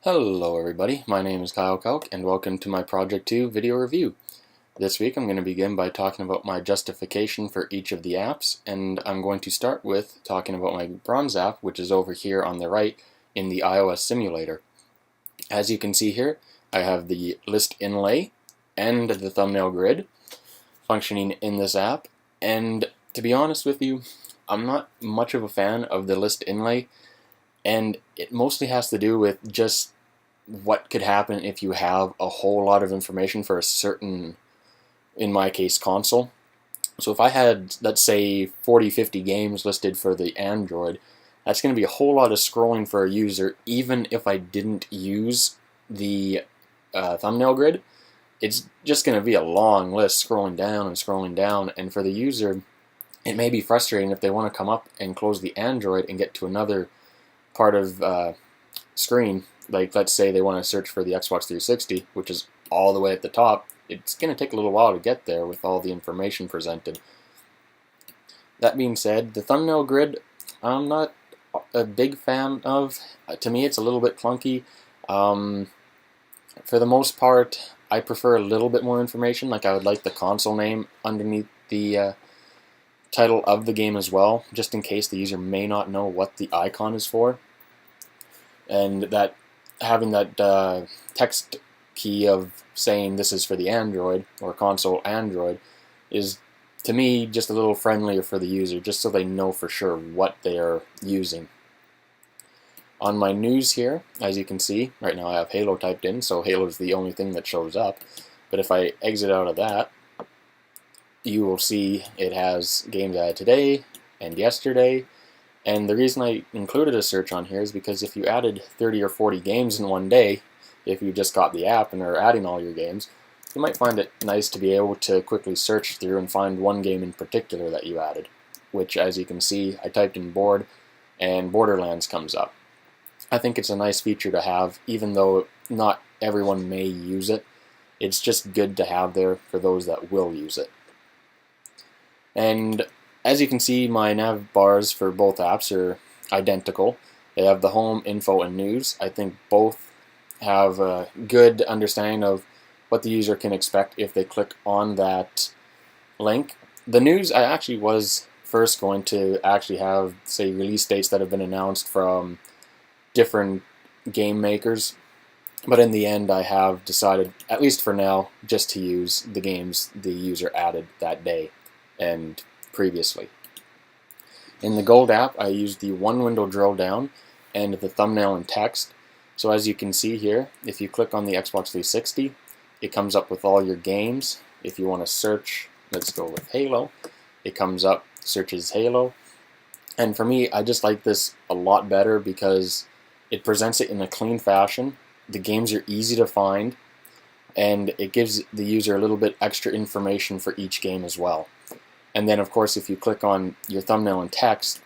Hello everybody, my name is Kyle Kalk and welcome to my Project 2 video review. This week I'm going to begin by talking about my justification for each of the apps, and I'm going to start with talking about my Bronze app, which is over here on the right in the iOS simulator. As you can see here, I have the list inlay and the thumbnail grid functioning in this app, and to be honest with you, I'm not much of a fan of the list inlay, and it mostly has to do with just what could happen if you have a whole lot of information for a certain, in my case, console. So if I had, let's say, 40-50 games listed for the Android, that's going to be a whole lot of scrolling for a user, even if I didn't use the thumbnail grid. It's just going to be a long list scrolling down, and for the user, it may be frustrating if they want to come up and close the Android and get to another part of screen. Like, let's say they want to search for the Xbox 360, which is all the way at the top. It's going to take a little while to get there with all the information presented. That being said, the thumbnail grid, I'm not a big fan of. To me, it's a little bit clunky. For the most part, I prefer a little bit more information. Like, I would like the console name underneath the title of the game as well, just in case the user may not know what the icon is for. And that having that text key of saying this is for the Android or console Android is, to me, just a little friendlier for the user, just so they know for sure what they are using. On my news here, as you can see, right now I have Halo typed in, so Halo is the only thing that shows up. But if I exit out of that, you will see it has games added today and yesterday. And the reason I included a search on here is because if you added 30 or 40 games in one day, if you just got the app and are adding all your games, you might find it nice to be able to quickly search through and find one game in particular that you added, which, as you can see, I typed in board and Borderlands comes up. I think it's a nice feature to have, even though not everyone may use it. It's just good to have there for those that will use it. And as you can see, my nav bars for both apps are identical. They have the home, info, and news. I think both have a good understanding of what the user can expect if they click on that link. The news, I actually was first going to actually have, say, release dates that have been announced from different game makers, but in the end I have decided, at least for now, just to use the games the user added that day and previously. In the Gold app, I used the one window drill down and the thumbnail and text. So as you can see here, if you click on the Xbox 360, it comes up with all your games. If you want to search, let's go with Halo, it comes up, searches Halo. And for me, I just like this a lot better because it presents it in a clean fashion. The games are easy to find, and it gives the user a little bit extra information for each game as well. And then, of course, if you click on your thumbnail and text,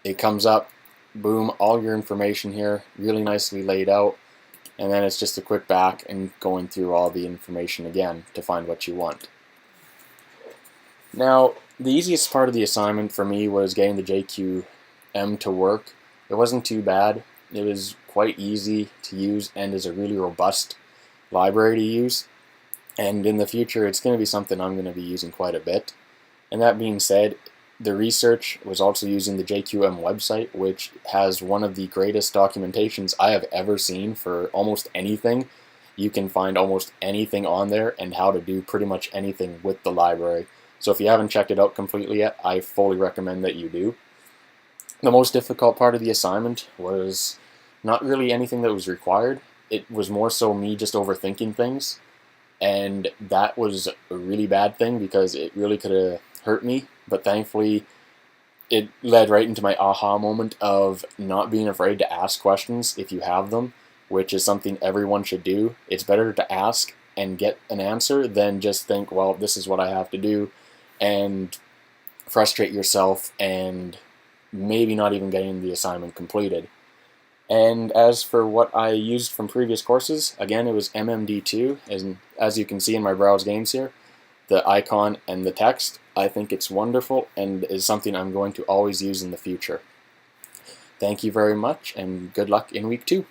it comes up, boom, all your information here, really nicely laid out. And then it's just a quick back and going through all the information again to find what you want. Now, the easiest part of the assignment for me was getting the JQM to work. It wasn't too bad. It was quite easy to use and is a really robust library to use. And in the future, it's going to be something I'm going to be using quite a bit. And that being said, the research was also using the JQM website, which has one of the greatest documentations I have ever seen for almost anything. You can find almost anything on there and how to do pretty much anything with the library. So if you haven't checked it out completely yet, I fully recommend that you do. The most difficult part of the assignment was not really anything that was required. It was more so me just overthinking things. And that was a really bad thing because it really could have hurt me. But thankfully, it led right into my aha moment of not being afraid to ask questions if you have them, which is something everyone should do. It's better to ask and get an answer than just think, well, this is what I have to do, and frustrate yourself and maybe not even getting the assignment completed. And as for what I used from previous courses, again, it was MMD2, and as you can see in my browse games here, the icon and the text, I think it's wonderful and is something I'm going to always use in the future. Thank you very much, and good luck in week 2.